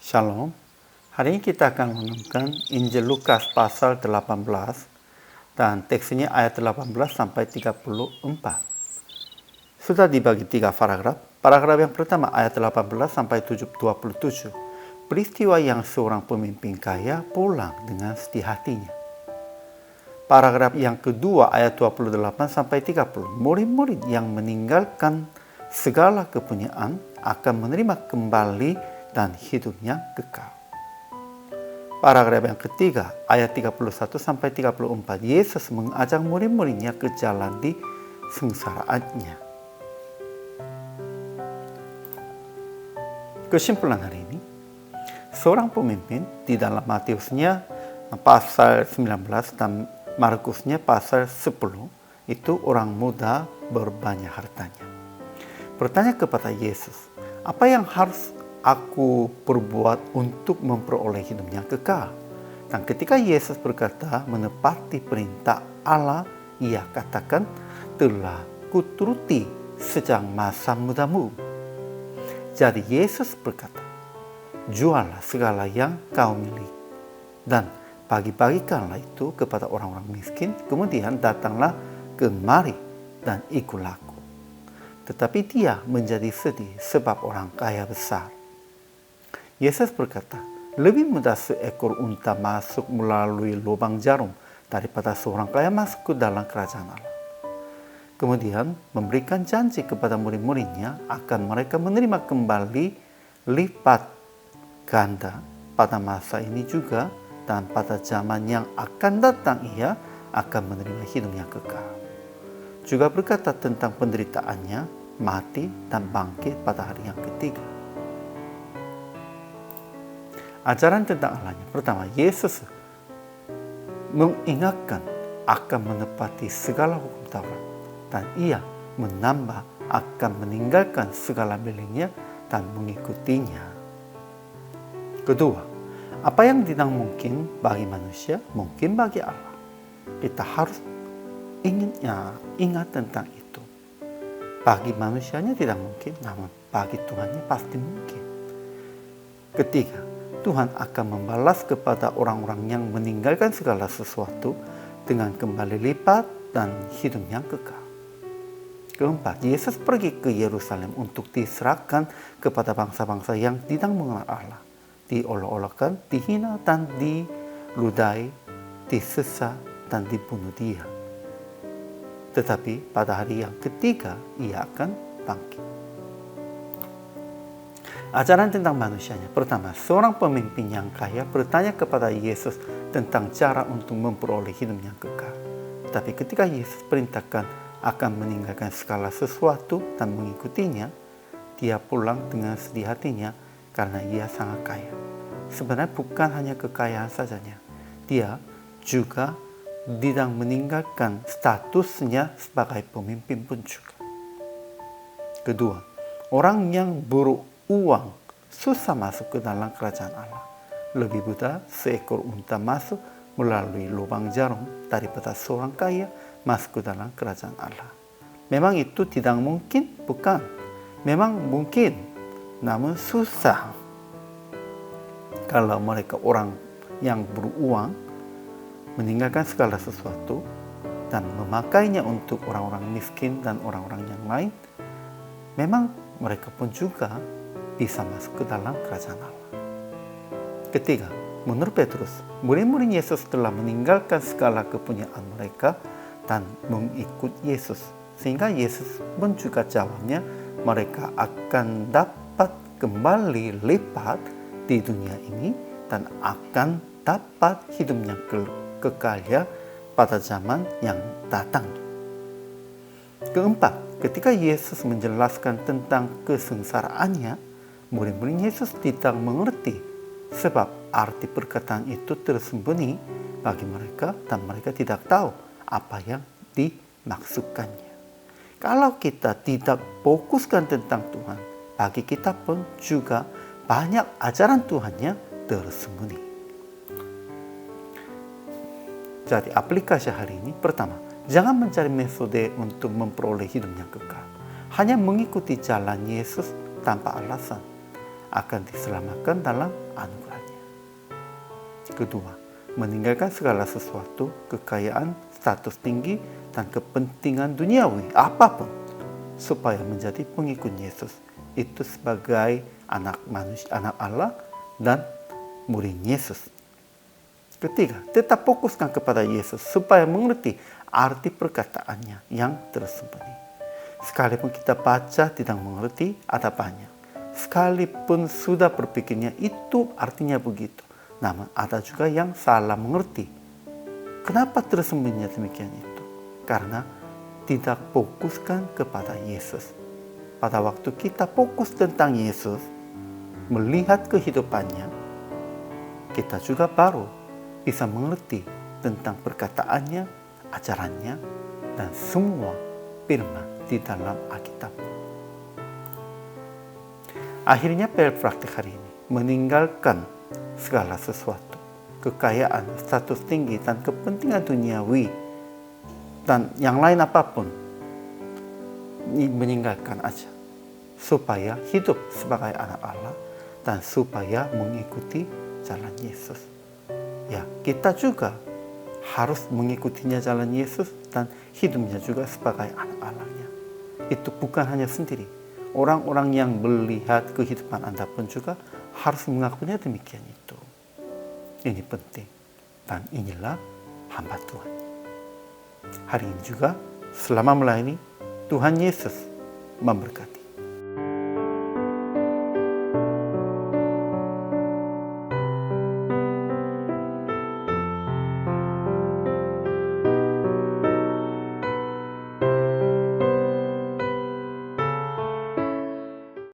Shalom. Hari ini kita akan menemukan Injil Lukas pasal 18 dan teksnya ayat 18 sampai 34. Sudah dibagi 3 paragraf. Paragraf yang pertama ayat 18 sampai 27. Peristiwa yang seorang pemimpin kaya pulang dengan sedih hatinya. Paragraf yang kedua ayat 28 sampai 30. Murid-murid yang meninggalkan segala kepunyaan akan menerima kembali dan hidupnya kekal. Paragraf yang ketiga, ayat 31 sampai 34, Yesus mengajak murid-muridnya ke jalan di sengsaraannya. Kesimpulan hari ini, seorang pemimpin di dalam Matiusnya pasal 19 dan Markusnya pasal 10 itu orang muda berbanyak hartanya. Bertanya kepada Yesus, apa yang harus aku perbuat untuk memperoleh hidup yang kekal? Dan ketika Yesus berkata menepati perintah Allah, ia katakan, telah kuturuti sejak masa mudamu. Jadi Yesus berkata, jualah segala yang kau miliki dan bagi-bagikanlah itu kepada orang-orang miskin, kemudian datanglah kemari dan ikutlah aku. Tetapi dia menjadi sedih sebab orang kaya besar. Yesus berkata, lebih mudah seekor unta masuk melalui lubang jarum daripada seorang kaya masuk ke dalam kerajaan Allah. Kemudian memberikan janji kepada murid-muridnya akan mereka menerima kembali lipat ganda pada masa ini juga, dan pada zaman yang akan datang ia akan menerima hidup yang kekal. Juga berkata tentang penderitaannya, mati dan bangkit pada hari yang ketiga. Ajaran tentang Allahnya. Pertama, Yesus mengingatkan akan menepati segala hukum Taurat, dan ia menambah akan meninggalkan segala miliknya dan mengikutinya. Kedua, apa yang tidak mungkin bagi manusia, mungkin bagi Allah. Kita harus ingat tentang itu. Bagi manusianya tidak mungkin, namun bagi Tuhannya pasti mungkin. Ketiga, Tuhan akan membalas kepada orang-orang yang meninggalkan segala sesuatu dengan kembali lipat dan hidup yang kekal. Keempat, Yesus pergi ke Yerusalem untuk diserahkan kepada bangsa-bangsa yang tidak mengenal Allah, diolok-olokkan, dihina dan diludahi, disesat dan dibunuh dia. Tetapi pada hari yang ketiga ia akan bangkit. Ajaran tentang manusianya. Pertama, seorang pemimpin yang kaya bertanya kepada Yesus tentang cara untuk memperoleh hidup yang kekal. Tapi ketika Yesus perintahkan akan meninggalkan segala sesuatu dan mengikutinya, dia pulang dengan sedih hatinya karena ia sangat kaya. Sebenarnya bukan hanya kekayaan sajanya, dia juga tidak meninggalkan statusnya sebagai pemimpin pun juga. Kedua, orang yang beruang susah masuk ke dalam kerajaan Allah. Lebih mudah seekor unta masuk melalui lubang jarum daripada seorang kaya masuk ke dalam kerajaan Allah. Memang itu tidak mungkin, bukan. Memang mungkin, namun susah. Kalau mereka orang yang beruang meninggalkan segala sesuatu dan memakainya untuk orang-orang miskin dan orang-orang yang lain, memang mereka pun juga bisa masuk ke dalam kerajaan Allah. Ketiga, menurut Petrus, murid-murid Yesus telah meninggalkan segala kepunyaan mereka dan mengikut Yesus. Sehingga Yesus pun juga jawabnya, mereka akan dapat kembali lipat di dunia ini dan akan dapat hidupnya kekal pada zaman yang datang. Keempat, ketika Yesus menjelaskan tentang kesengsaraannya, murid-murid Yesus tidak mengerti sebab arti perkataan itu tersembunyi bagi mereka dan mereka tidak tahu apa yang dimaksudkannya. Kalau kita tidak fokuskan tentang Tuhan, bagi kita pun juga banyak ajaran Tuhannya tersembunyi. Jadi aplikasi hari ini, pertama, jangan mencari metode untuk memperoleh hidup yang kekal. Hanya mengikuti jalan Yesus tanpa alasan. akan diselamatkan dalam anugerahnya. Kedua, meninggalkan segala sesuatu, kekayaan, status tinggi, dan kepentingan duniawi apapun supaya menjadi pengikut Yesus. Itu sebagai anak manusia, anak Allah dan murid Yesus. Ketiga, tetap fokuskan kepada Yesus supaya mengerti arti perkataannya yang tersembunyi. Sekalipun kita baca tidak mengerti, ada banyak. Sekalipun sudah berpikirnya itu artinya begitu, namun ada juga yang salah mengerti. Kenapa tersembunyi demikian itu? Karena tidak fokuskan kepada Yesus. Pada waktu kita fokus tentang Yesus, melihat kehidupannya, kita juga baru bisa mengerti tentang perkataannya, ajarannya, dan semua firman di dalam Alkitab. Akhirnya praktik hari ini, meninggalkan segala sesuatu, kekayaan, status tinggi, dan kepentingan duniawi, dan yang lain apapun, meninggalkan aja, supaya hidup sebagai anak Allah, dan supaya mengikuti jalan Yesus. Ya, kita juga harus mengikutinya jalan Yesus dan hidupnya juga sebagai anak Allahnya. Itu bukan hanya sendiri. Orang-orang yang melihat kehidupan Anda pun juga harus mengakuinya demikian itu. Ini penting. Dan inilah hamba Tuhan. Hari ini juga selama melayani, Tuhan Yesus memberkati.